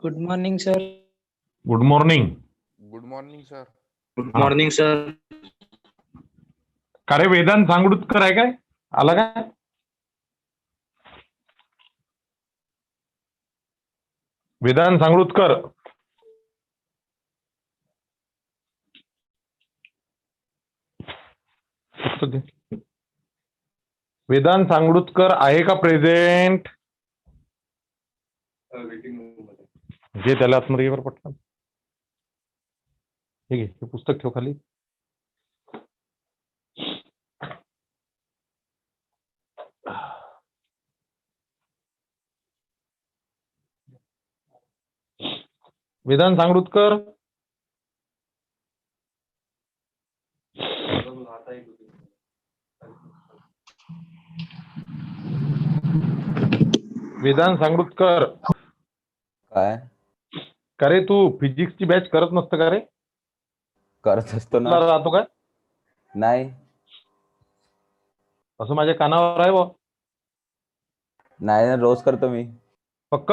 Good morning sir. Good morning. Good morning sir. Good morning sir. का रे वेदांत सांगडुतकर आहे काय? आला काय? वेदांत सांगडुतकर. वेदांत सांगडुतकर आहे का प्रेझेंट? जे त्याला आतमध्ये वर पटकन. ठीक आहे, हे पुस्तक ठेव खाली. वेदांत सांगडुतकर. वेदांत सांगडुतकर. काय का रे तू फिजिक्सची बॅच करत नसतं का रे? करत असतो ना. राहतो काय? नाही असं माझ्या कानावर आहे बा. नाही ना, रोज करतो मी पक्क.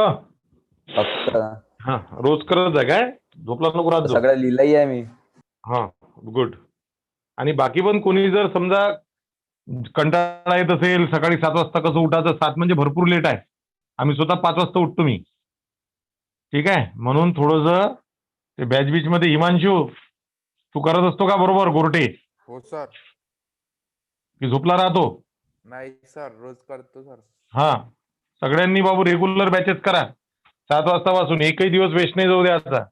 फक्त. हा, रोज करत आहे काय? झोपला नको राहत. सगळं लिहिलंही आहे मी. हा, गुड. आणि बाकी पण कोणी जर समजा कंटाळा येत असेल, सकाळी 7 वाजता कसं उठायचं? 7 म्हणजे भरपूर लेट आहे. आम्ही स्वतः 5 वाजता उठतो मी. ठीक आहे, म्हणून थोडंसं ते बॅच बीच मध्ये हिमांशू तू करत असतो का बरोबर गोरटे? हो सर. की झोपला राहतो? नाही सर, रोज करतो सर. हा, सगळ्यांनी बाबू रेग्युलर बॅचेस करा 7 वाजतापासून. एकही दिवस वेस्ट नाही जाऊ द्याचा.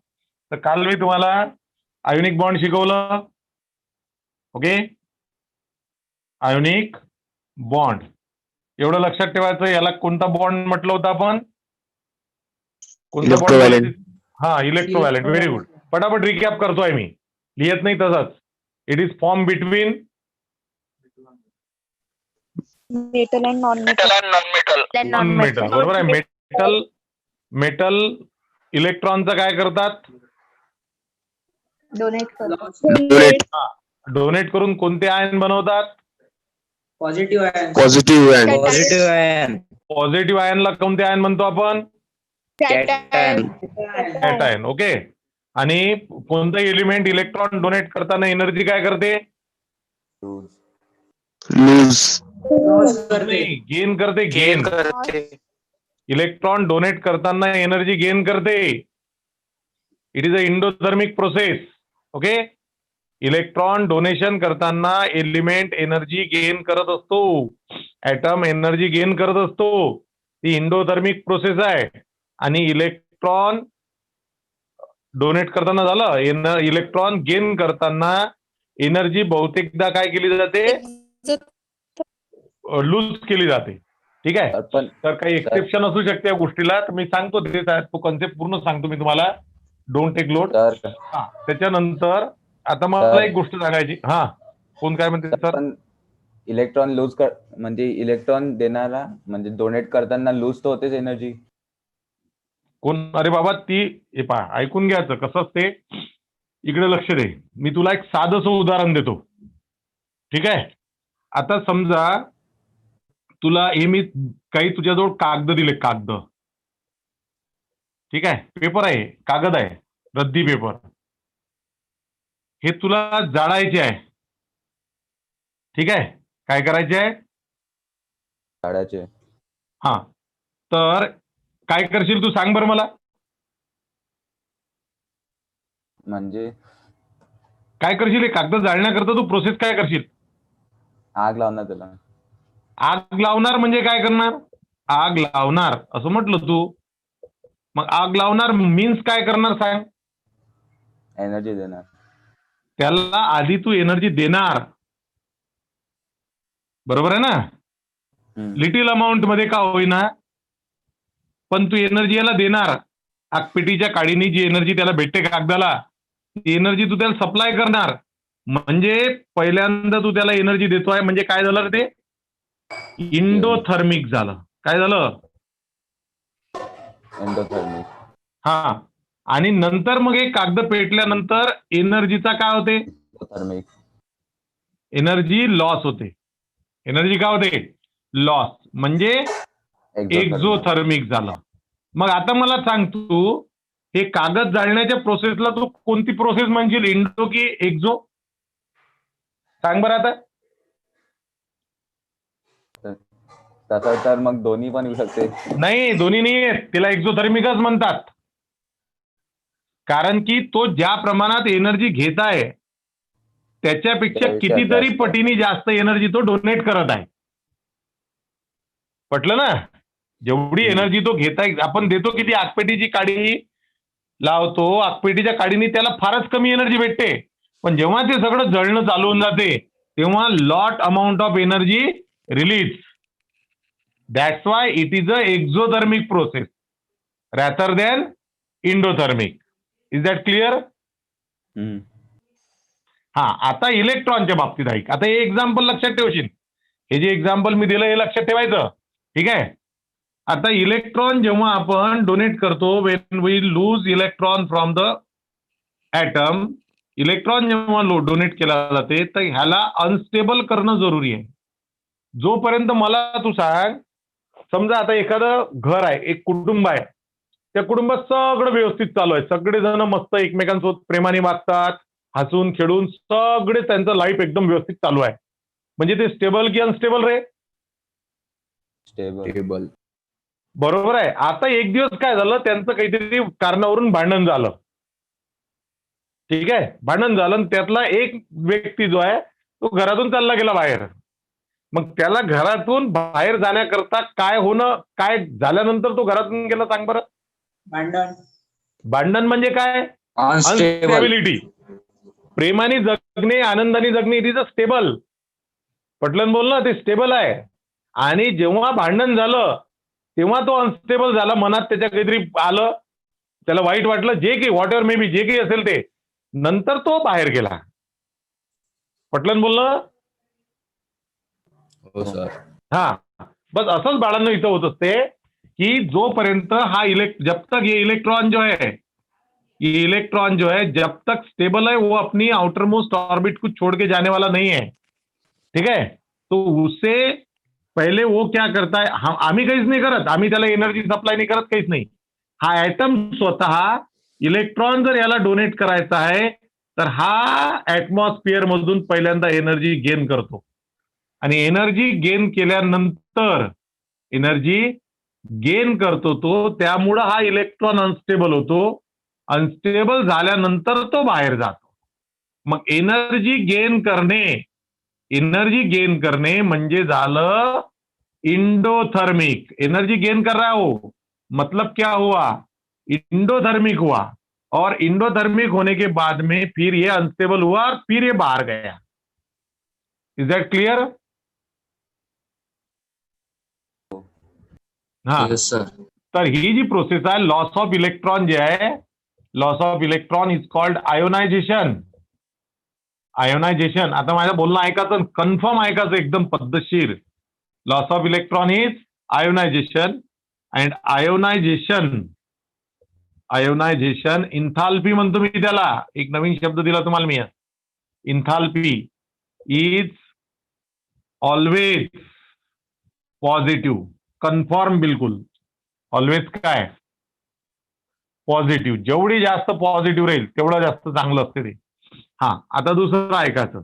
तर काल मी तुम्हाला आयोनिक बॉन्ड शिकवलं. ओके, आयोनिक बॉन्ड एवढं लक्षात ठेवायचं. याला कोणता बॉन्ड म्हटलं होतं आपण? कोणता बॉन्ड? हा, इलेक्ट्रोव्हॅलेंट. Very good. पटापट रिकॅप करतोय मी, लिहित नाही तसंच. It is form between metal and non metal. Non metal. बरोबर आहे. मेटल इलेक्ट्रॉनचं काय करतात? डोनेट करून कोणते आयन बनवतात? पॉझिटिव्ह आहे. Positive ion. पॉझिटिव्ह आयनला कोणते आयन म्हणतो आपण? कॅटायन. ओके. आणि कोणतं एलिमेंट इलेक्ट्रॉन डोनेट करताना एनर्जी काय करते? गेन करते. गेन करते. इलेक्ट्रॉन डोनेट करताना एनर्जी गेन करते. It is a endothermic process. Okay. Electron donation करताना एलिमेंट एनर्जी गेन करत असतो. ऍटम एनर्जी गेन करत असतो. ती इंडोथर्मिक प्रोसेस आहे. आणि इलेक्ट्रॉन डोनेट करताना झालं, इलेक्ट्रॉन गेन करताना एनर्जी बहुतेकदा काय केली जाते? लूज केली जाते. ठीक आहे. तर काही एक्सेप्शन असू शकते या गोष्टीला, तर मी सांगतो तो कन्सेप्ट पूर्ण सांगतो मी तुम्हाला. Don't take load. त्याच्यानंतर आता मला एक गोष्ट सांगायची. हा, कोण काय म्हणते सर? इलेक्ट्रॉन लूज म्हणजे इलेक्ट्रॉन देणारा म्हणजे डोनेट करताना लूज तर होतेच एनर्जी. कोण? अरे बाबा, ती हे पहा, ऐकून घ्यायचं कसं असते. इकडे लक्ष दे. मी तुला एक साधंसं उदाहरण देतो. ठीक आहे. आता समजा तुला हे मी काही तुझ्याजवळ कागद दिले. कागद. ठीक आहे. पेपर आहे, कागद आहे, रद्दी पेपर. हे तुला जाळायचे आहे. ठीक आहे. काय करायचे आहे? जाळायचे. हा, तर काय करशील तू सांग बरं मला? म्हणजे काय करशील? हे कागद जाळण्याकरता तू प्रोसेस काय करशील? आग लावणार त्याला. आग लावणार म्हणजे काय करणार? आग लावणार असं म्हटलं तू. मग आग लावणार मीन्स काय करणार सांग? एनर्जी देणार. त्याला आधी तू एनर्जी देणार. बरोबर आहे ना? लिटिल अमाऊंट मध्ये का होईना, पण तू एनर्जी याला देणार. आगपेटीच्या काडीने जी एनर्जी त्याला भेटते कागदाला, ती एनर्जी तू त्याला सप्लाय करणार. म्हणजे पहिल्यांदा तू त्याला एनर्जी देतोय. म्हणजे काय झालं रे? ते इंडोथर्मिक झालं. काय झालं? एंडोथर्मिक. हा, आणि नंतर मग एक कागद पेटल्यानंतर एनर्जीचा काय होते? थर्मिक. एनर्जी लॉस होते. एनर्जी काय होते? लॉस. म्हणजे एक्झोथर्मिक झालं. मग आता मला सांग तू, हे कागद जाळण्याच्या प्रोसेसला तू कोणती प्रोसेस म्हणशील, इंडो की एक्झो? सांग बरं आता. तसं तर मग दोन्ही पण येऊ शकते. नाही, दोन्ही नाही आहेत, तिला एक्झोथर्मिकच म्हणतात. कारण की तो ज्या प्रमाणात एनर्जी घेत आहे त्याच्यापेक्षा त्यापेक्षा कितीतरी जास्त. पटीने जास्त एनर्जी तो डोनेट करत आहे. पटलं ना? जेवढी एनर्जी तो घेत आहे, आपण देतो किती, आगपेटीची काडी लावतो, आगपेटीच्या काडीने त्याला फारच कमी एनर्जी भेटते. पण जेव्हा ते सगळं जळणं चालू होऊन जाते तेव्हा lot amount of energy release. That's why it is a exothermic process rather than endothermic. Is that clear? हा, आता इलेक्ट्रॉनच्या बाबतीत ऐक. आता हे एक्झाम्पल लक्षात ठेवशील. हे जे एक्झाम्पल मी दिलं हे लक्षात ठेवायचं. ठीक आहे. आता इलेक्ट्रॉन जेव्हा आपण डोनेट करतो, when we lose electron from the atom, electron जेव्हा डोनेट केला जाते तर ह्याला अनस्टेबल करणं जरुरी आहे. जोपर्यंत मला तू सांग, समजा आता एखादं घर आहे, एक कुटुंब आहे, त्या कुटुंबात सगळं व्यवस्थित चालू आहे, सगळेजण मस्त एकमेकांसोबत प्रेमाने वागतात, हसून खेळून सगळे त्यांचं लाईफ एकदम व्यवस्थित चालू आहे, म्हणजे ते स्टेबल की अनस्टेबल रे? स्टेबल. बरोबर आहे. आता एक दिवस काय झालं, त्यांचं काहीतरी कारणावरून भांडण झालं. ठीक आहे, भांडण झालं आणि त्यातला एक व्यक्ती जो आहे तो घरातून चालला गेला बाहेर. मग त्याला घरातून बाहेर जाण्याकरता काय होणं, काय झाल्यानंतर तो घरातून गेला, सांग बरं? भांडण. भांडण म्हणजे काय? Unstable. अनस्टेबिलिटी. प्रेमाने जगणे, आनंदाने जगणे, इट इज अ स्टेबल. पटलन बोल ना, ते स्टेबल आहे. आणि जेव्हा भांडण झालं तेव्हा तो अनस्टेबल झाला, मनात त्याच्या काहीतरी आलं, त्याला वाईट वाटलं, जे काही व्हॉट एव्हर मे बी, जे काही असेल ते, नंतर तो बाहेर गेला. पटलन बोलणं? हो सर. हा, बस असंच बाळांनो इथं होत असते कि जोपर्यंत हा जब तक ये इलेक्ट्रॉन जो है, ये इलेक्ट्रॉन जो है जब तक स्टेबल है वो अपनी आउटर मोस्ट ऑर्बिट को छोड़ के जाने वाला नहीं है. ठीक है. तो उससे पहले वो क्या करता है, हम आम्ही काहीच नाही करत, आम्ही त्याला एनर्जी सप्लाय नाही करत, काहीच नाही. हा ऍटम स्वतः इलेक्ट्रॉन जर याला डोनेट करायचा आहे तर हा ऍटमॉस्फिअर मधून पहिल्यांदा एनर्जी गेन करतो. आणि एनर्जी गेन केल्यानंतर एनर्जी गेन करतो तो, त्यामुळं हा इलेक्ट्रॉन अनस्टेबल होतो. अनस्टेबल झाल्यानंतर तो बाहेर जातो. मग एनर्जी गेन करणे म्हणजे झालं इंडोथर्मिक. एनर्जी गेन कर रहा हो मतलब क्या हुआ, इंडोथर्मिक हुआ. और इंडोथर्मिक होने के बाद में फिर ये अनस्टेबल हुआ और फिर ये बाहर गया. Is that clear? हाँ, Yes sir. तर ही जी प्रोसेस आहे, लॉस ऑफ इलेक्ट्रॉन जे आहे, loss of electron is called ionisation. Ionisation. आता माझं बोलणं ऐकायचं, कन्फर्म ऐकायचं एकदम पद्धतशीर. Loss of electron is ionisation. And ionisation enthalpy म्हणतो मी त्याला. एक नवीन शब्द दिला तुम्हाला मी. Enthalpy is always positive. Confirm बिलकुल. ऑलवेज काय? पॉझिटिव्ह. जेवढी जास्त पॉझिटिव्ह राहील तेवढं जास्त चांगलं असते ते. हा, आता दुसरं ऐकायचं,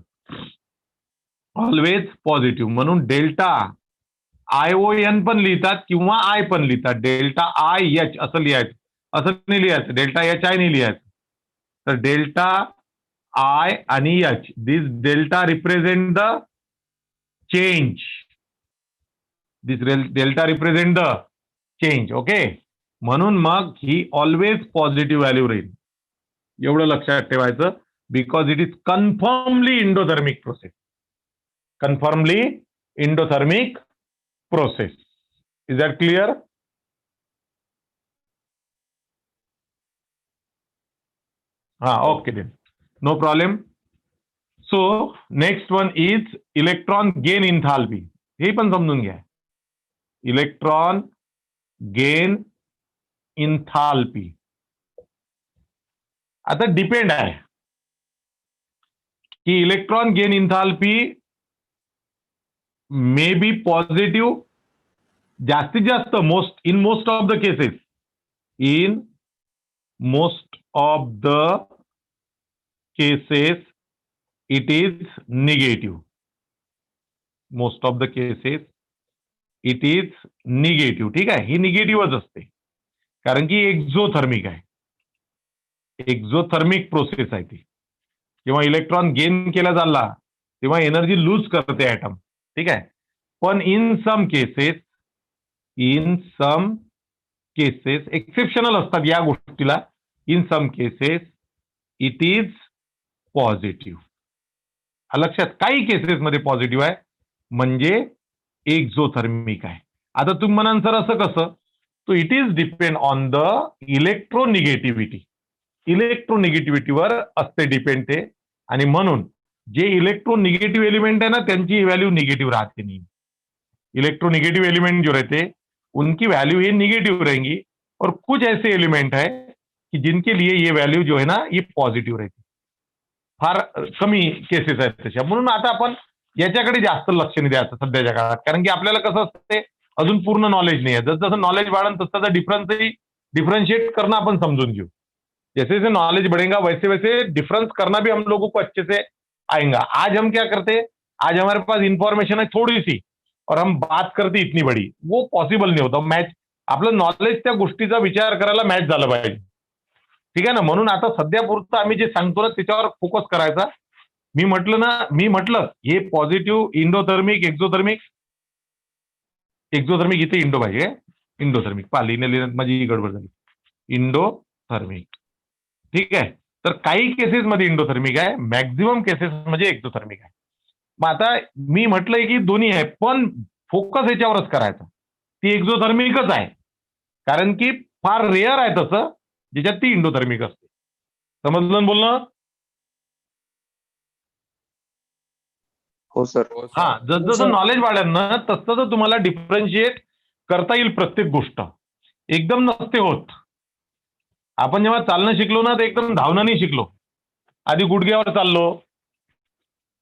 ऑलवेज पॉझिटिव्ह म्हणून डेल्टा ION पण लिहितात किंवा आय पण लिहितात. डेल्टा IH असं लिहायचं, असं नाही लिहायचं. डेल्टा HI नाही लिहायचं. तर डेल्टा I आणि H, this delta represent the change. This delta represent the change. Okay. म्हणून मग ही ऑलवेज पॉझिटिव्ह व्हॅल्यू राहील. एवढं लक्षात ठेवायचं. Because it is confirmly endothermic process. Confirmly endothermic process. Is that clear? हा, okay then, no problem. So next one is electron gain enthalpy. हे पण समजून घ्या. Electron gain enthalpy. आता डिपेंड आहे की electron gain enthalpy may be positive, जास्तीत जास्त, most of the cases, in most of the cases it is negative. Most of the cases it is negative. ठीक आहे, ही निगेटिव्हच असते कारण की एक्झोथर्मिक आहे. एक्झोथर्मिक प्रोसेस आहे ती. जेव्हा इलेक्ट्रॉन गेन केला चालला तेव्हा एनर्जी लूज करते ऍटम. ठीक आहे, पण इन सम केसेस एक्सेप्शनल असतात या गोष्टीला. In some cases it is positive. लक्षात, काही केसेस मध्ये पॉझिटिव्ह आहे म्हणजे एक्झोथर्मिक आहे. आता तुम्ही म्हणाल सर असं कसं, तो it is depend on the electronegativity. इलेक्ट्रोनिगेटिव्हिटीवर असते डिपेंड ते, आणि म्हणून जे इलेक्ट्रोनिगेटिव्ह एलिमेंट है ना त्यांची वैल्यू निगेटिव राहते नहीं. इलेक्ट्रोनिगेटिव एलिमेंट जो रहते उनकी वैल्यू ये निगेटिव रहेंगी, और कुछ ऐसे एलिमेंट है कि जिनके लिए ये वैल्यू जो है ना ये पॉझिटिव्ह रहती. फार कमी केसेस आहेत तशा. म्हणून आता आपण याच्याकडे जास्त लक्ष नाही द्यायचं सध्याच्या काळात, कारण की आपल्याला कसं असते अजून पूर्ण नॉलेज नाही आहे. जसं जसं नॉलेज वाढेल तसं डिफरेंशिएट करना अपन समझून घेऊ. जैसे जैसे नॉलेज बढ़ेगा वैसे वैसे डिफरेंस करना भी हम लोगों को अच्छे से आएगा. आज हम क्या करते, आज हमारे पास इंफॉर्मेशन है थोड़ी सी और हम बात करते इतनी बड़ी, वो पॉसिबल नहीं होता. मॅच आपलं नॉलेज त्या गोष्टीचा विचार करायला मॅच झालं पाहिजे. ठीक आहे ना. म्हणून आता सध्या पुरतं आम्ही जे सांगतो ना त्याच्यावर फोकस करायचा. मी म्हटलं हे पॉझिटिव्ह इंडोथर्मिक एक्झोथर्मिक इथे इंडो पाहिजे. इंडोथर्मिक लिहिण्यात माझी गडबड झाली. इंडोथर्मिक. ठीक आहे. तर काही केसेस मध्ये इंडोथर्मिक आहे, मॅक्झिमम केसेस मध्ये एक्झोथर्मिक आहे. मग आता मी म्हटलंय की दोन्ही आहे, पण फोकस याच्यावरच करायचा. ती एक्झोथर्मिकच आहे, कारण की फार रेअर आहे तसं ज्याच्यात ती इंडोथर्मिक असते. समजलं बोलणं? हो सर. हो हा, सर. जसं नॉलेज वाढेल ना तसं तुम्हाला डिफरन्शिएट करता येईल प्रत्येक गोष्ट. एकदम नसते होत. आपण जेव्हा चालणं शिकलो ना तर एकदम धावणं नाही शिकलो. आधी गुडघ्यावर चाललो,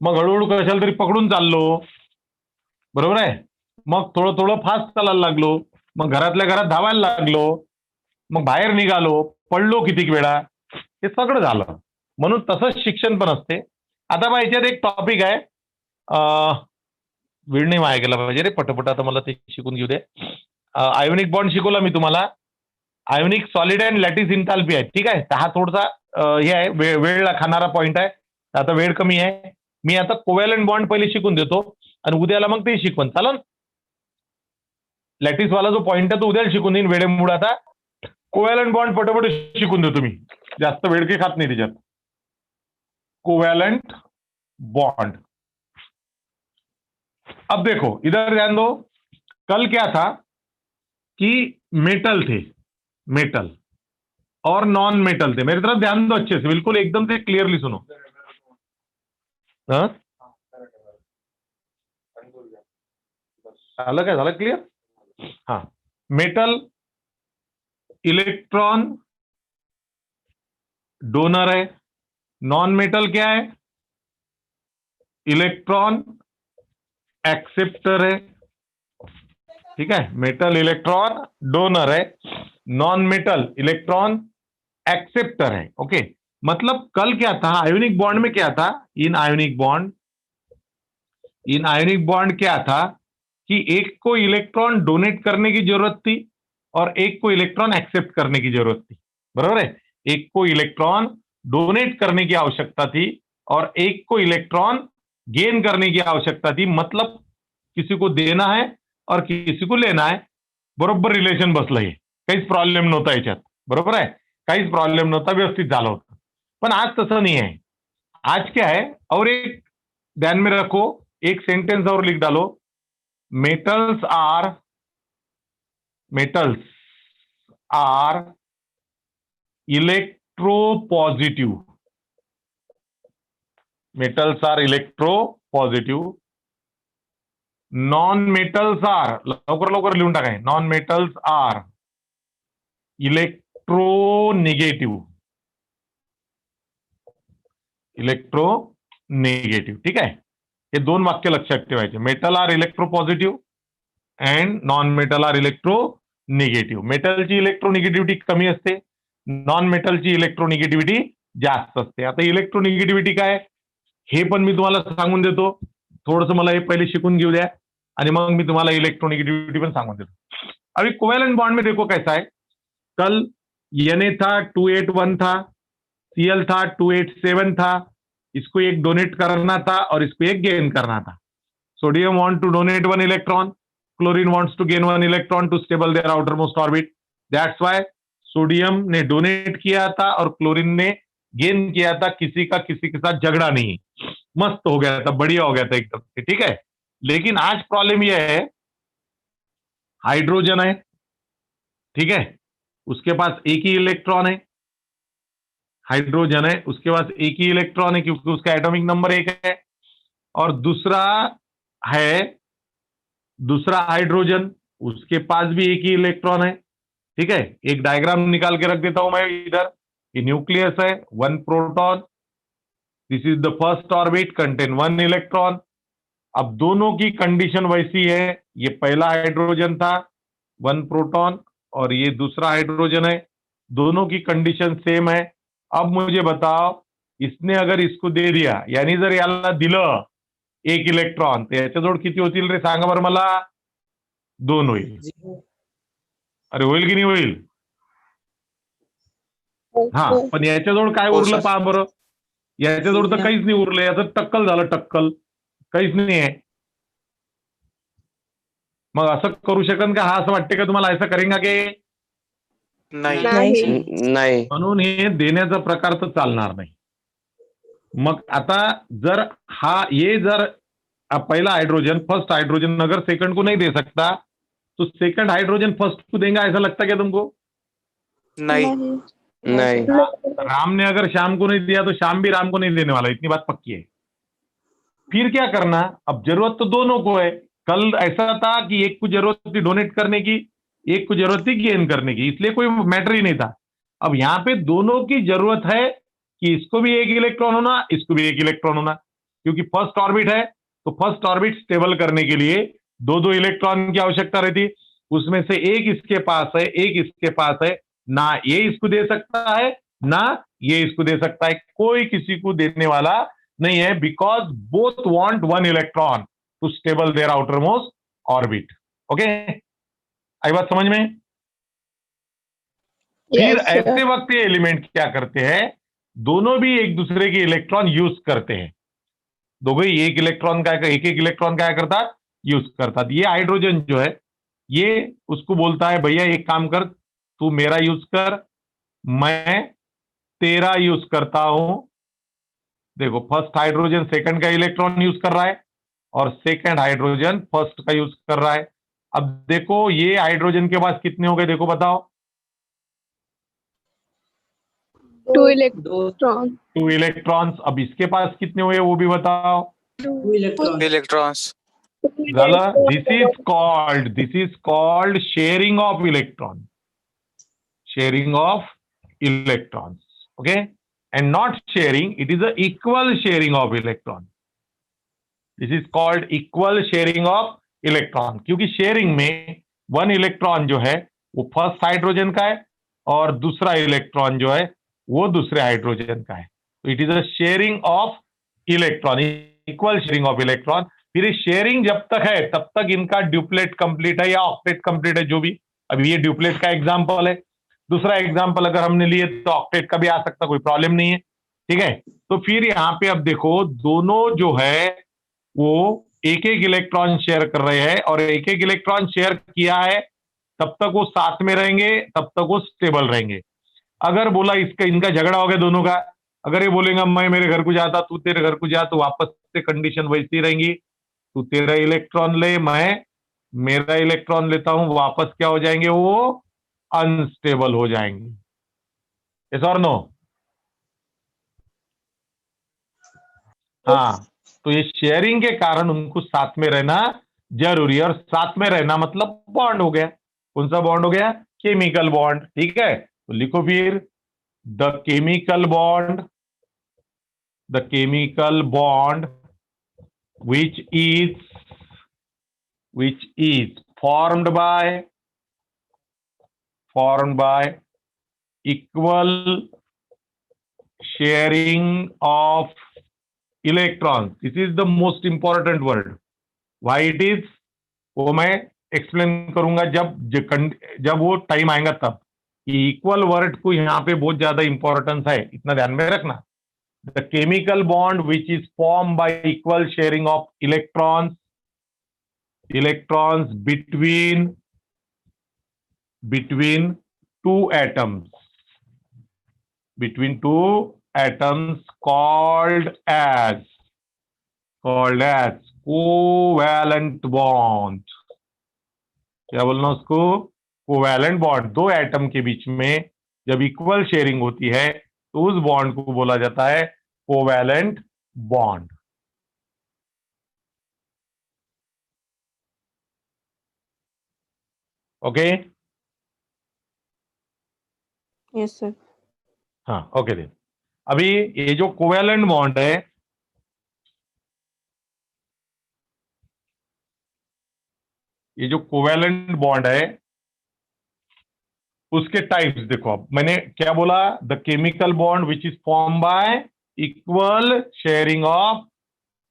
मग हळूहळू कशाला तरी पकडून चाललो, बरोबर आहे. मग थोडं थोडं फास्ट चालायला लागलो, मग घरातल्या घरात धावायला लागलो, मग बाहेर निघालो, पडलो कितीक वेळा, हे सगळं झालं. म्हणून तसंच शिक्षण पण असते. आता बा याच्यात एक टॉपिक आहे, वेळ नाही वाया गेला पाहिजे रे, पटपट आता मला ते शिकून घेऊ दे. आयोनिक बॉन्ड शिकवला मी तुम्हाला. Ionic solid and lattice enthalpy आहे. ठीक आहे. हा थोडासा हे आहे, वेळ खाणारा पॉइंट आहे. आता वेळ कमी आहे. मी आता कोव्हॅलंट बॉन्ड पहिले शिकून देतो आणि उद्याला मग ते शिकवण चालन. लॅटिस वाला जो पॉइंट आहे तो उद्याला शिकून देईन वेळेमुळे. आता कोव्हॅलंट बॉन्ड पटपट शिकून देतो मी, जास्त वेळ काही खात नाही त्याच्यात. Covalent bond. अब देखो इधर ध्यान दो, कल क्या था कि मेटल थे, मेटल और नॉन मेटल थे. मेरी तरफ ध्यान दो अच्छे से, बिल्कुल एकदम से क्लियरली सुनो. हाँ अलग है, अलग क्लियर. हाँ, मेटल इलेक्ट्रॉन डोनर है, नॉन मेटल क्या है, इलेक्ट्रॉन एक्सेप्टर है. ठीक है, मेटल इलेक्ट्रॉन डोनर है, नॉन मेटल इलेक्ट्रॉन एक्सेप्टर है. ओके, मतलब कल क्या था आयोनिक बॉन्ड में, क्या था इन आयोनिक बॉन्ड क्या था कि एक को इलेक्ट्रॉन डोनेट करने की जरूरत थी और एक को इलेक्ट्रॉन एक्सेप्ट करने की जरूरत थी. बराबर है. एक को इलेक्ट्रॉन डोनेट करने की आवश्यकता थी और एक को इलेक्ट्रॉन गेन करने की आवश्यकता थी. मतलब किसी को देना है और किसी को लेना है. बरोबर रिलेशन बसलंय, काहीच प्रॉब्लेम नव्हता याच्यात. बरोबर आहे, काहीच प्रॉब्लेम नव्हता, व्यवस्थित झालं होतं. पण आज तसं नाही आहे. आज क्या है, और एक ध्यान में रखो, एक सेंटेंस और लिख डालो. Metals are electropositive. Metals are electropositive. Non metals are, लवकर लिहून टाकाय, non metals are electronegative. Electronegative. ठीक आहे, हे दोन वाक्य लक्षात ठेवायचे. Metal are electropositive and non metal are electronegative. मेटलची इलेक्ट्रोनिगेटिव्हिटी कमी असते नॉन मेटलची इलेक्ट्रोनिगेटिव्हिटी जास्त असते. आता इलेक्ट्रोनिगेटिव्हिटी काय हे पण मी तुम्हाला सांगून देतो. थोडंसं मला हे पहिले शिकून घेऊ द्या आणि मग मी तुम्हाला इलेक्ट्रोनिगेटिविटी पण सांगून देतो. अभी कोवेलेंट बॉन्ड में देखो कैसा है. कल Na था 281 था, Cl था 287 था. इसको एक डोनेट करना था और इसको एक गेन करना था. Sodium want to donate 1 electron, chlorine wants to gain 1 electron to stable their outermost orbit. That's why sodium ने डोनेट किया था और क्लोरीन ने गेन किया था. किसी का किसी के साथ झगड़ा नहीं, मस्त हो गया था, बढ़िया हो गया था एकदम से. ठीक है. लेकिन आज प्रॉब्लम यह है, हाइड्रोजन है, ठीक है, उसके पास एक ही इलेक्ट्रॉन है. हाइड्रोजन है, उसके पास एक ही इलेक्ट्रॉन है क्योंकि उसका एटॉमिक नंबर 1 है. और दूसरा हाइड्रोजन, उसके पास भी एक ही इलेक्ट्रॉन है. ठीक है. एक डायग्राम निकाल के रख देता हूं मैं इधर. ये न्यूक्लियस है, 1 proton. This is the first orbit, contain 1 electron. अब दोनों की कंडीशन वैसी है. ये पहला हाइड्रोजन था 1 प्रोटॉन और ये दूसरा हाइड्रोजन है. दोनों की कंडीशन सेम है. अब मुझे बताओ, इसने अगर इसको दे दिया, यानी जर याला दिलं 1 इलेक्ट्रॉन, तर याच्याजवळ किती होतील रे सांगा बरं मला. 2 होईल. अरे होईल की नाही होईल. हा, पण याच्याजवळ काय उरलं पहा बरं. याच्याजवळ तर काहीच नाही उरलं. याचं टक्कल झालं, टक्कल, काहीच नाही आहे. मग असं करू शकन का? हा असं वाटते का तुम्हाला? ऐसा करेंगा की नाही. नाही. म्हणून हे देण्याचा प्रकार तर चालणार नाही. मग आता जर ये जर पहला हाइड्रोजन फर्स्ट हाइड्रोजन अगर सेकंड को नहीं दे सकता, तो सेकंड हाइड्रोजन फर्स्ट को देगा, ऐसा लगता क्या तुमको? नहीं. नाही. राम ने अगर श्याम को नहीं दिया तो श्याम भी राम को नहीं देने वाला. इतनी बात पक्की है. फिर क्या करना? अब जरूरत तो दोनों को है. कल ऐसा था कि एक को जरूरत थी डोनेट करने की, एक को जरूरत थी गेन करने की, इसलिए कोई मैटर ही नहीं था. अब यहां पे दोनों की जरूरत है कि इसको भी एक इलेक्ट्रॉन होना, इसको भी एक इलेक्ट्रॉन होना, क्योंकि फर्स्ट ऑर्बिट है. तो फर्स्ट ऑर्बिट स्टेबल करने के लिए 2-2 इलेक्ट्रॉन की आवश्यकता रहती. उसमें से एक इसके पास है, एक इसके पास है. ना ये इसको दे सकता है, ना ये इसको दे सकता है. कोई किसी को देने वाला नहीं है, because both want 1 electron to stable their outermost orbit. Okay, आई बात समझ में? फिर ऐसे वक्त ये एलिमेंट क्या करते हैं, दोनों भी एक दूसरे के इलेक्ट्रॉन यूज करते हैं. दोघे एक एक इलेक्ट्रॉन क्या करता, यूज करता. ये हाइड्रोजन जो है, ये उसको बोलता है भैया एक काम कर, तू मेरा यूज कर, मैं तेरा यूज करता हूं. देखो, फर्स्ट हाइड्रोजन सेकंड का इलेक्ट्रॉन यूज कर रहा है और सेकंड हाइड्रोजन फर्स्ट का यूज कर रहा है. अब देखो ये हाइड्रोजन के पास कितने हो गए, देखो बताओ. 2 इलेक्ट्रॉन. 2 इलेक्ट्रॉन्स. अब इसके पास कितने हुए वो भी बताओ. 2 electrons. झालं. This is called sharing of electron. Sharing of electrons. Okay. And not sharing, it is a equal sharing of electron. This is called equal sharing of electron, क्योंकि शेयरिंग में 1 इलेक्ट्रॉन जो है वो फर्स्ट हाइड्रोजन का है और दूसरा electron जो है वो दूसरे हाइड्रोजन का है. तो it is a sharing of electron, equal sharing of electron. फिर शेयरिंग जब तक है तब तक इनका ड्यूप्लेट कंप्लीट है या ऑक्टेट कंप्लीट है, जो भी. अभी ये ड्यूप्लेट का एग्जांपल है. दूसरा एग्जांपल अगर हमने लिए तो ऑक्टेट का भी आ सकता, कोई प्रॉब्लम नहीं है. ठीक है. तो फिर यहां पे अब देखो, दोनों जो है वो एक एक इलेक्ट्रॉन शेयर कर रहे हैं और एक एक इलेक्ट्रॉन शेयर किया है तब तक वो साथ में रहेंगे, तब तक वो स्टेबल रहेंगे. अगर बोला इनका झगड़ा हो गया दोनों का, अगर ये बोलेगा मैं मेरे घर को जाता, तू तेरे घर को जा, तो वापस से कंडीशन वैसी रहेंगी. तू तेरा इलेक्ट्रॉन ले, मैं मेरा इलेक्ट्रॉन लेता हूं, वापस क्या हो जाएंगे, वो अनस्टेबल हो जाएंगे. यस और नो? हाँ. तो ये शेयरिंग के कारण उनको साथ में रहना जरूरी है. और साथ में रहना मतलब बॉन्ड हो गया. कौन सा बॉन्ड हो गया? Chemical bond. ठीक है. तो लिखो फिर, the chemical bond which is formed by equal sharing of electrons. This is the most important word. Why it is? वो मैं एक्सप्लेन करूंगा जब वो टाइम आएगा तब. इक्वल वर्ड को यहाँ पे बहुत ज्यादा इंपॉर्टेंस है, इतना ध्यान में रखना. The chemical bond which is formed by equal sharing of electrons between two atoms called as covalent bond. क्या बोलना उसको? Covalent bond. दो एटम के बीच में जब इक्वल शेयरिंग होती है तो उस बॉन्ड को बोला जाता है covalent bond. Okay. Yes, sir. हाँ, ओके देन. अभी ये जो कोवैलेंट बॉन्ड है, ये जो कोवैलेंट बॉन्ड है उसके टाइप्स देखो. अब मैंने क्या बोला? The chemical bond which is form by equal sharing of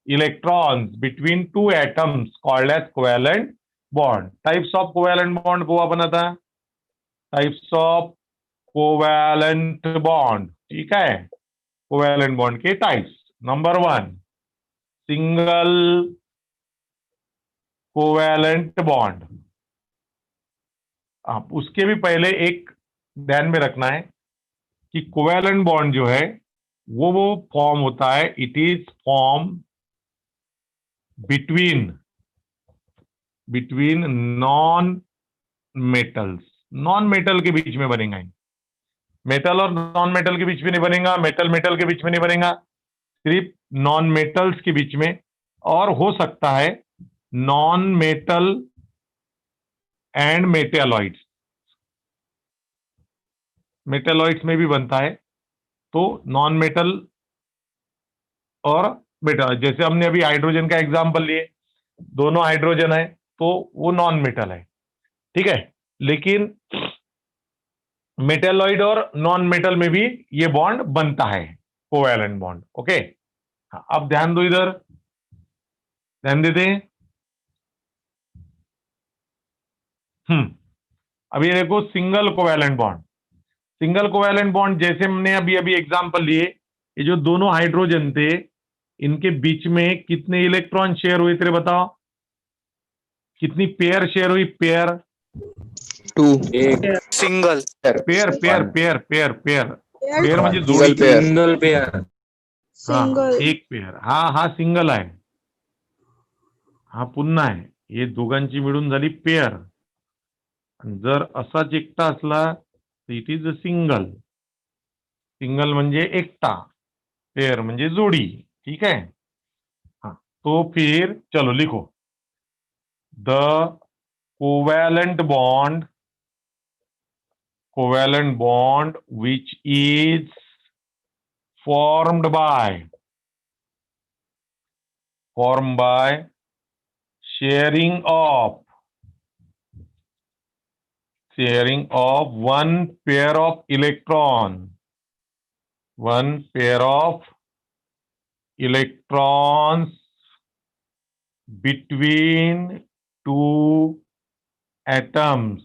electrons between two atoms called as covalent bond. Types of covalent bond को बना था. Types of covalent bond. ठीक है, कोवैलेंट बॉन्ड के types. Number 1, single covalent bond. आप उसके भी पहले एक ध्यान में रखना है कि कोवैलेंट बॉन्ड जो है वो फॉर्म होता है, it is form between non metals. Non metal के बीच में बनेगा. मेटल और नॉन मेटल के बीच में नहीं बनेगा, मेटल के बीच में नहीं बनेगा, सिर्फ नॉन मेटल्स के बीच में. और हो सकता है non metal and metalloids. Metalloids में भी बनता है. तो नॉन मेटल और मेटल, जैसे हमने अभी हाइड्रोजन का एग्जांपल लिए, दोनों हाइड्रोजन है तो वो नॉन मेटल है. ठीक है, लेकिन मेटेलॉइड और नॉन मेटल में भी ये बॉन्ड बनता है, कोवैलेंट बॉन्ड. ओके. अब ध्यान दो, इधर ध्यान देते हैं. अब ये देखो single covalent bond. Single covalent bond जैसे हमने अभी एग्जांपल लिए, ये जो दोनों हाइड्रोजन थे इनके बीच में कितने इलेक्ट्रॉन शेयर हुए तेरे बताओ? कितनी पेयर शेयर हुई? पेयर 2 सिंगल पेयर म्हणजे Single जोडी. pair. Single pair. Single. एक पेयर. हा सिंगल आहे, हा पुन्हा आहे. हे दोघांची मिळून झाली पेयर. जर असाच एकटा असला तर it is a single. Single म्हणजे एकटा, पेयर म्हणजे जोडी. ठीक है. हाँ, तो फिर चलो लिखो. The covalent bond which is formed by sharing of one pair of electrons between two atoms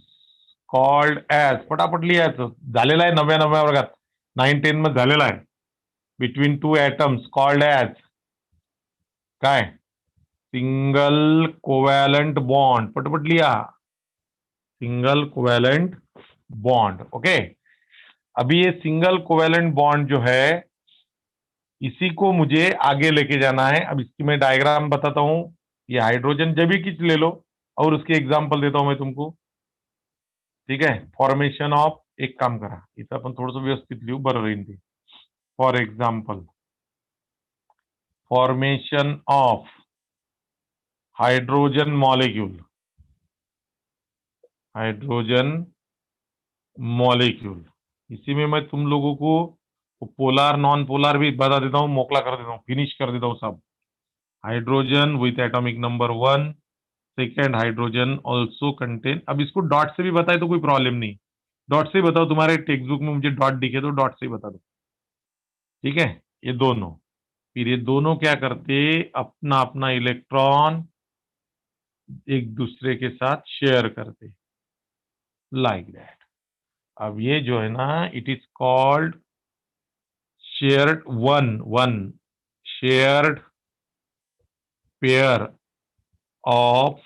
called as. फटाफट लिहायचं. झालेला आहे 9व्या वर्गात, 9-10 मध्ये झालेला आहे. Between two atoms called as काय? Single covalent bond. पटपट लिया, सिंगल कोवैलेंट बॉन्ड. ओके. अभी ये सिंगल कोवैलेंट बॉन्ड जो है इसी को मुझे आगे लेके जाना है. अब इसकी मैं डायग्राम बताता हूं. ये हाइड्रोजन जभी किच ले लो और उसके एग्जांपल देता हूं मैं तुमको. ठीक है. फॉर्मेशन ऑफ, एक काम करा इथं आपण थोडंसं व्यवस्थित लिहू, बरं राहील ते. For example, formation of hydrogen molecule. इसी में मैं तुम लोगों को पोलर नॉन पोलर भी बता देता हूँ, मोकला कर देता हूँ, फिनिश कर देता हूँ सब. Hydrogen with atomic number 1, second hydrogen also contain. अब इसको डॉट से भी बताए तो कोई प्रॉब्लम नहीं. डॉट से बताओ, तुम्हारे टेक्स्ट बुक में मुझे डॉट दिखे तो डॉट से बता दो, ठीक है। ये दोनों, फिर ये दोनों क्या करते, अपना अपना इलेक्ट्रॉन एक दूसरे के साथ शेयर करते, लाइक दैट। अब ये जो है ना, it is called shared one shared pair of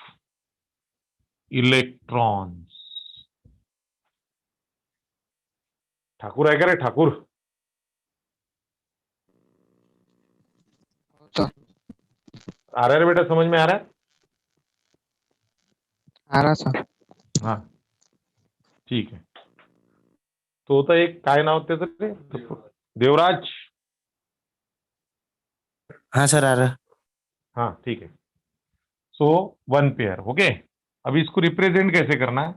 electrons. Thakur है क्या रे, ठाकुर? सर आ रहा है रे बेटा, समझ में आ रहा है? आ रहा सर. हाँ ठीक है. तो होता एक काय नाव त्याचं रे, देवराज. हाँ सर आ रहा. हाँ ठीक है. So one pair, okay. अब इसको रिप्रेजेंट कैसे करना है?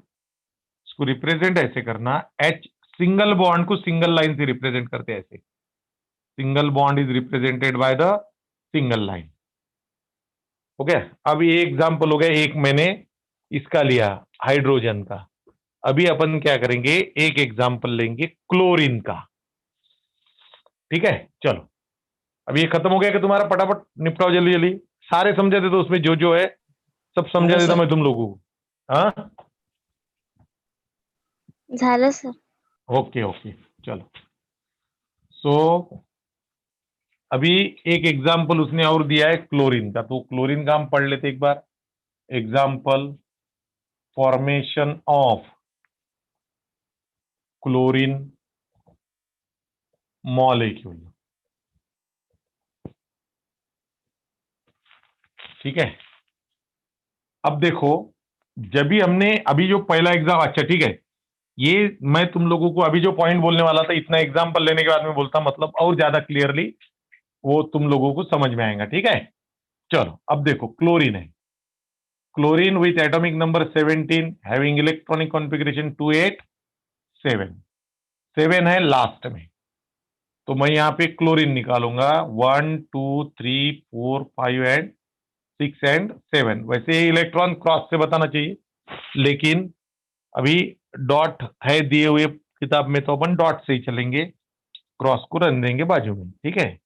इसको रिप्रेजेंट ऐसे करना, एच सिंगल बॉन्ड को सिंगल लाइन से रिप्रेजेंट करते हैं ऐसे. Single bond is represented by the single line, okay. अब ये एग्जांपल हो गया, एक मैंने इसका लिया हाइड्रोजन का. अभी अपन क्या करेंगे, एक एग्जांपल लेंगे क्लोरीन का, ठीक है. चलो अब ये खत्म हो गया कि तुम्हारा, फटाफट निपटाओ जल्दी जल्दी. सारे समझा दे, तो उसमें जो जो है सब समझा देता मैं तुम लोगों को. हाँ झालं सर. ओके ओके चलो. सो अभी एक एग्जांपल उसने और दिया है क्लोरीन का, तो क्लोरीन का हम पढ़ लेते एक बार. Example, formation of chlorine molecule, ठीक है. अब देखो, जब भी हमने अभी जो पहला एग्जाम, अच्छा ठीक है, ये मैं तुम लोगों को अभी जो पॉइंट बोलने वाला था, इतना एग्जांपल लेने के बाद में बोलता, मतलब और ज्यादा क्लियरली वो तुम लोगों को समझ में आएगा, ठीक है. चलो अब देखो, क्लोरीन है. Chlorine with atomic number 17 having electronic configuration 287. 7 है लास्ट में, तो मैं यहां पे क्लोरीन निकालूंगा 1 2 3 4 5 एंड 6 एंड 7. वैसे इलेक्ट्रॉन क्रॉस से बताना चाहिए, लेकिन अभी डॉट है दिए हुए किताब में, तो अपन डॉट से ही चलेंगे, क्रॉस को रन देंगे बाजू में, ठीक है.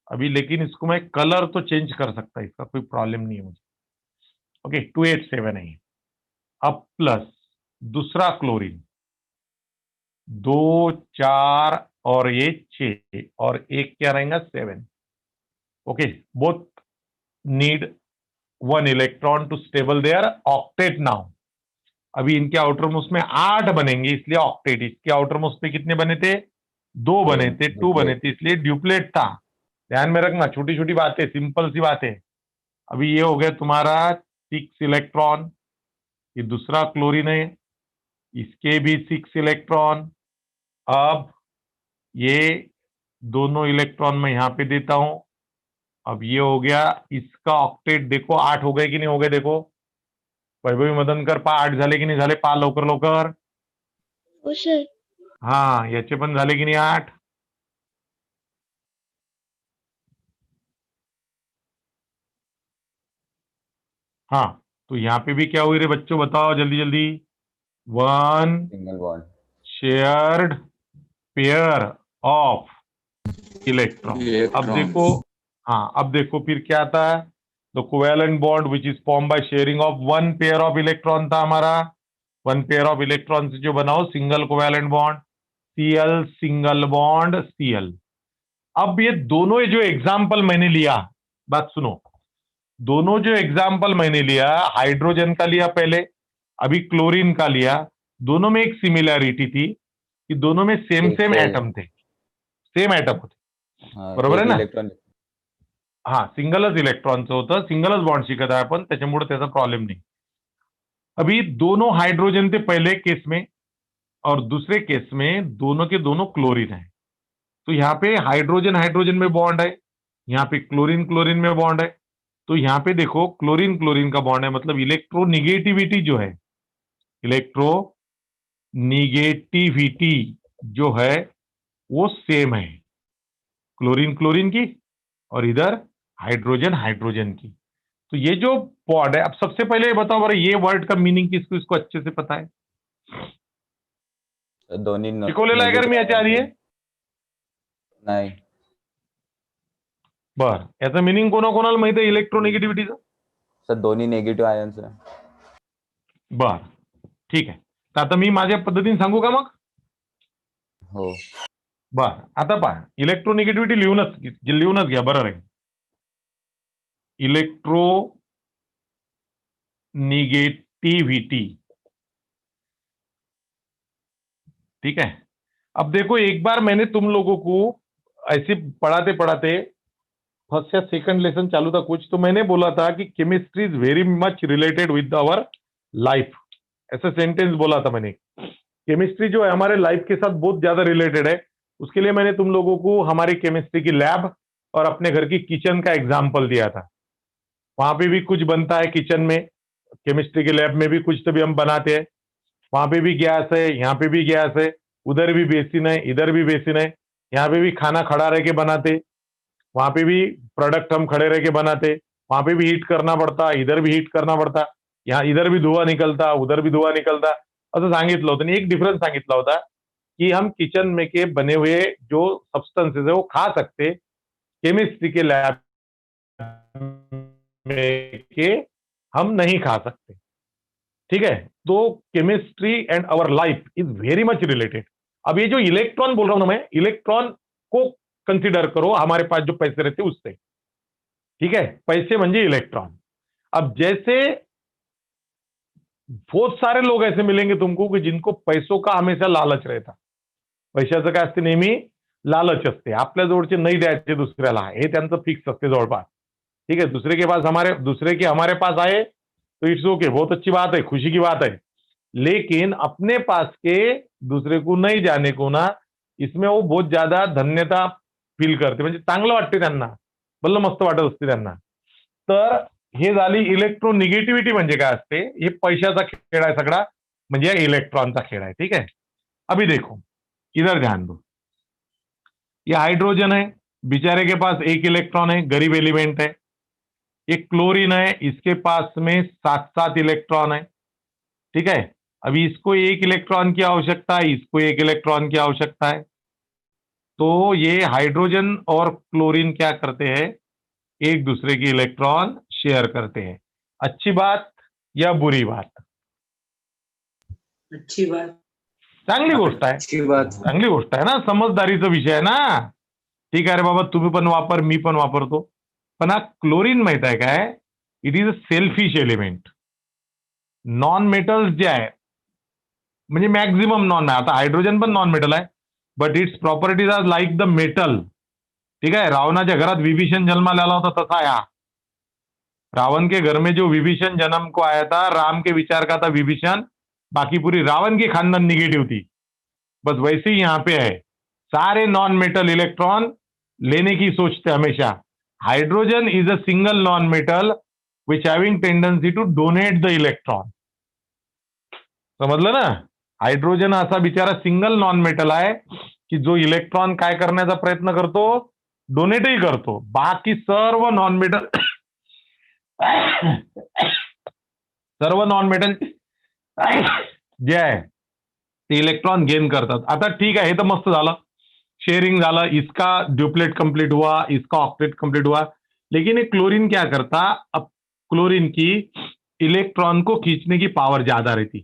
अभी लेकिन इसको मैं कलर तो चेंज कर सकता, इसका कोई प्रॉब्लम नहीं है मुझे, ओके. 287 है. अब प्लस दूसरा क्लोरीन 2 4 और ये 6 और एक क्या रहेगा 7, okay. Both need 1 electron to stable their octet now. अभी इनके आउटर मोस्ट में 8 बनेंगे, इसलिए ऑक्टेट. इसके आउटर मोस्ट पे कितने बने थे? 2 बने थे, 2 बने थे, इसलिए ड्यूप्लेट था. ध्यान में रखना, छोटी छोटी बातें, सिंपल सी बातें. अभी ये हो गया तुम्हारा 6 इलेक्ट्रॉन. ये दूसरा क्लोरीन है, इसके भी 6 इलेक्ट्रॉन. अब ये दोनों इलेक्ट्रॉन मैं यहां पे देता हूं. अब ये हो गया इसका ऑक्टेट. देखो 8 हो गए कि नहीं हो गए? देखो वैभवी मदनकर, 8 झाले की नाही झाले? पहा लवकर लवकर. हो सर. हा, याचे पण झाले की नाही 8? हाँ, तो यहाँ पे भी क्या हुई रे बच्चों, बताओ जल्दी जल्दी. 1 single bond. Shared pair of electron. अब देखो, हाँ अब देखो फिर क्या आता है, the covalent bond which is form by sharing of 1 pair of electron था हमारा. 1 पेयर ऑफ इलेक्ट्रॉन से जो बनाओ single covalent bond, Cl single bond Cl. अब ये दोनों जो एग्जाम्पल मैंने लिया, बात सुनो, दोनों जो एग्जाम्पल मैंने लिया, हाइड्रोजन का लिया पहले, अभी क्लोरीन का लिया, दोनों में एक सिमिलैरिटी थी कि दोनों में सेम सेम एटम थे, सेम एटम होते, बरोबर आहे ना? इलेक्ट्रॉन. हा, सिंगलच इलेक्ट्रॉनचं होतं, सिंगलच बॉन्ड शिकत आहे आपण, त्याच्यामुळे त्याचा प्रॉब्लेम नाही. अभी दोनों हाइड्रोजन थे पहले केस में, और दूसरे केस में दोनों के दोनों क्लोरीन है. तो यहाँ पे हाइड्रोजन हाइड्रोजन में बॉन्ड है, यहाँ पे क्लोरीन क्लोरीन में बॉन्ड है. तो यहाँ पे देखो क्लोरीन क्लोरीन का बॉन्ड है, मतलब इलेक्ट्रोनिगेटिविटी जो है, इलेक्ट्रोनिगेटिविटी जो है वो सेम है क्लोरीन क्लोरीन की, और इधर हाइड्रोजन हाइड्रोजन की. तो ये जो बॉन्ड है, अब सबसे पहले ये बताओ बड़ा, ये वर्ड का मीनिंग किसको इसको अच्छे से पता है? दोन्ही शिकवलेलं आहे का रे मी याच्या आधी? नाही. बर, याचं मिनिंग कोणाकोणाला माहिती आहे इलेक्ट्रोनिगेटिव्हिटीचं? सर दोन्ही निगेटिव्ह आयन्स आहे. बर, ठीक आहे. तर आता मी माझ्या पद्धतीने सांगू का मग? हो. बर, आता पहा, इलेक्ट्रोनिगेटिव्हिटी लिहूनच घ्या. बरोबर आहे. इलेक्ट्रो निगेटिविटी, ठीक है. अब देखो, एक बार मैंने तुम लोगों को ऐसे पढ़ाते पढ़ाते फर्स्ट या सेकंड लेसन चालू था कुछ, तो मैंने बोला था कि chemistry is very much related with our life. ऐसा सेंटेंस बोला था मैंने. केमिस्ट्री जो है हमारे लाइफ के साथ बहुत ज्यादा रिलेटेड है. उसके लिए मैंने तुम लोगों को हमारी केमिस्ट्री की लैब और अपने घर की किचन का एग्जाम्पल दिया था. वहां पे भी कुछ बनता है किचन में, केमिस्ट्री के लैब में भी कुछ तभी हम बनाते हैं. वहां पे भी गैस है, यहाँ पे भी गैस है, उधर भी बेसिन है, इधर भी बेसिन है. यहाँ पे भी खाना खड़ा रह के बनाते, वहां पे भी प्रोडक्ट हम खड़े रह के बनाते. वहां पे भी हीट करना पड़ता, इधर भी हीट करना पड़ता. यहाँ इधर भी धुआं निकलता, उधर भी धुआं निकलता. असं सांगितलं होतं. आणि एक डिफरन्स सांगितला होता की हम किचन में के बने हुए जो सब्सटेंसेस है वो खा सकते, केमिस्ट्री के लैब में के हम नहीं खा सकते. ठीक है. तो chemistry and our life is very much related. अब ये जो इलेक्ट्रॉन बोल रहा हूं ना मैं, इलेक्ट्रॉन को कंसिडर करो हमारे पास जो पैसे रहते उससे. ठीक है, पैसे म्हणजे इलेक्ट्रॉन. अब जैसे बहुत सारे लोग ऐसे मिलेंगे तुमको कि जिनको पैसों का हमेशा लालच रहता. पैशाचं काय असते, नेहमी लालच असते. आपल्या जवळचे नाही द्यायचे दुसऱ्याला, हे त्यांचं फिक्स असते जवळपास. ठीक है, दूसरे के हमारे पास आए तो इट्स ओके, बहुत अच्छी बात है, खुशी की बात है. लेकिन अपने पास के दूसरे को नहीं जाने को ना, इसमें वो बहुत ज्यादा धन्यता फील करते. म्हणजे चांगलं वाटते त्यांना, भलं मस्त वाटत असते त्यांना. तर हे झाली इलेक्ट्रोनिगेटिव्हिटी. म्हणजे काय असते, हे पैशाचा खेळ आहे सगळा, म्हणजे इलेक्ट्रॉनचा खेळ आहे. ठीक है. अभी देखो, इधर ध्यान दो. ये हाइड्रोजन है, बेचारे के पास एक इलेक्ट्रॉन है, गरीब एलिमेंट है. एक क्लोरीन है, इसके पास में 7 इलेक्ट्रॉन है. ठीक है. अभी इसको एक इलेक्ट्रॉन की आवश्यकता है, इसको एक इलेक्ट्रॉन की आवश्यकता है. तो ये हाइड्रोजन और क्लोरीन क्या करते हैं, एक दूसरे की इलेक्ट्रॉन शेयर करते हैं. अच्छी बात या बुरी बात? अच्छी बात. चांगली गोष्ट आहे. अच्छी बात. चांगली गोष्ट आहे ना, समजदारीचा विषय आहे ना. ठीक आहे रे बाबा, तुम्ही पण वापर, मी पण वापरतो. पण हा क्लोरीन माहित आहे काय, it is a selfish element. Non metals जे आहे, म्हणजे मॅक्झिमम नॉन, आता हायड्रोजन पण नॉन मेटल आहे, but its properties are like the metal. ठीक है. रावणाच्या घरात विभीषण जन्माला आला होता, तसा आहे हा. रावण के घर में जो विभीषण जन्म को आया था, राम के विचार का था विभीषण, बाकी पूरी रावण की खानदान निगेटिव थी. बस वैसे ही यहां पे है, सारे नॉन मेटल इलेक्ट्रॉन लेने की सोचते हमेशा. Hydrogen is a single non metal which having tendency to donate the electron. समजलं ना. हाइड्रोजन असा बिचारा सिंगल नॉन मेटल आहे की जो इलेक्ट्रॉन काय करण्याचा प्रयत्न करतो, डोनेटही करतो. बाकी सर्व नॉन मेटल जे आहे ते इलेक्ट्रॉन गेन करतात. आता ठीक आहे, हे तर मस्त झालं, शेयरिंग झालं, इसका ड्यूप्लेट कंप्लीट हुआ, इसका ऑक्टेट कंप्लीट हुआ. लेकिन ये क्लोरीन क्या करता, अब क्लोरीन की इलेक्ट्रॉन को खींचने की पावर ज्यादा रहती.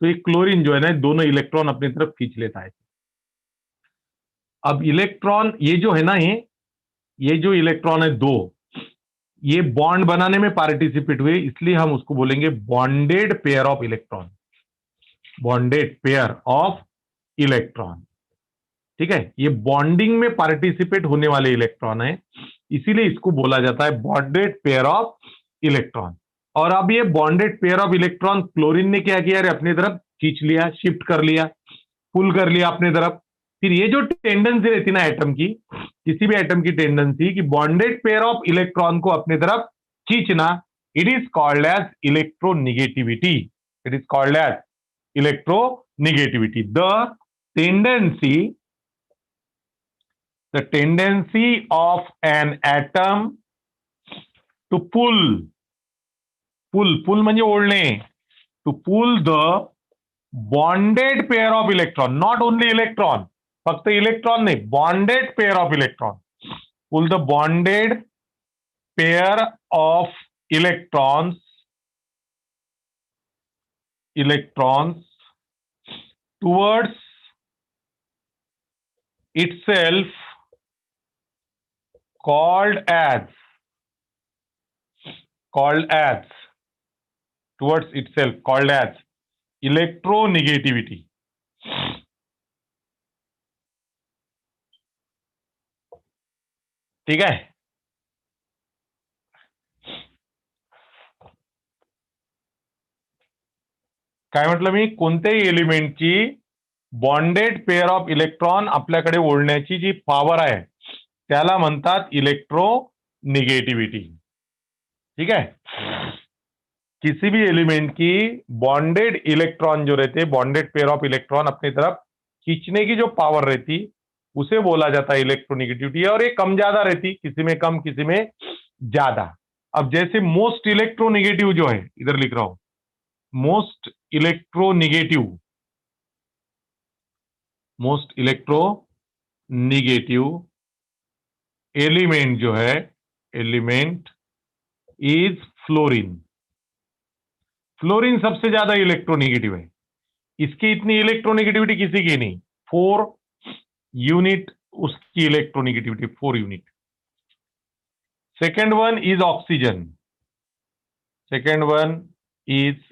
तो ये क्लोरीन जो है ना, दोनों इलेक्ट्रॉन अपनी तरफ खींच लेता है. अब इलेक्ट्रॉन ये जो है ना, ये जो इलेक्ट्रॉन है दो, ये बॉन्ड बनाने में पार्टिसिपेट हुए, इसलिए हम उसको बोलेंगे bonded pair of electron. Bonded pair of electron. ठीक है. ये बॉन्डिंग में पार्टिसिपेट होने वाले इलेक्ट्रॉन है, इसीलिए इसको बोला जाता है बॉन्डेड पेयर ऑफ इलेक्ट्रॉन. और अब ये bonded pair of electron chlorine ने क्या किया, अपनी तरफ खींच लिया, शिफ्ट कर लिया, पुल कर लिया अपनी तरफ. फिर ये जो टेंडेंसी रहती ना एटम की, किसी भी एटम की टेंडेंसी कि बॉन्डेड पेयर ऑफ इलेक्ट्रॉन को अपनी तरफ खींचना, it is called as electronegativity. It is called as electronegativity. The tendency of an atom to pull म्हणजे ओढणे, to pull the bonded pair of electron, not only electron, फक्त electron नाही, bonded pair of electron. Pull the bonded pair of electrons towards itself called as towards itself called as electronegativity. ठीक आहे. काय म्हटलं मी, कोणत्याही एलिमेंटची bonded pair of electron आपल्याकडे ओढण्याची जी power आहे त्याला म्हणतात इलेक्ट्रोनिगेटिविटी. ठीक है. किसी भी एलिमेंट की बॉन्डेड इलेक्ट्रॉन जो रहते, बॉन्डेड पेयर ऑफ इलेक्ट्रॉन अपनी तरफ खींचने की जो पावर रहती उसे बोला जाता है इलेक्ट्रोनिगेटिविटी. और ये कम ज्यादा रहती, किसी में कम किसी में ज्यादा. अब जैसे मोस्ट इलेक्ट्रोनिगेटिव जो है, इधर लिख रहा हूं, मोस्ट इलेक्ट्रोनिगेटिव एलिमेंट जो है, एलिमेंट इज फ्लोरीन. फ्लोरीन सबसे ज्यादा इलेक्ट्रोनिगेटिव है. इसकी इतनी इलेक्ट्रोनिगेटिविटी किसी की नहीं, 4 यूनिट उसकी electronegativity, 4 unit. Second one is oxygen. Second one is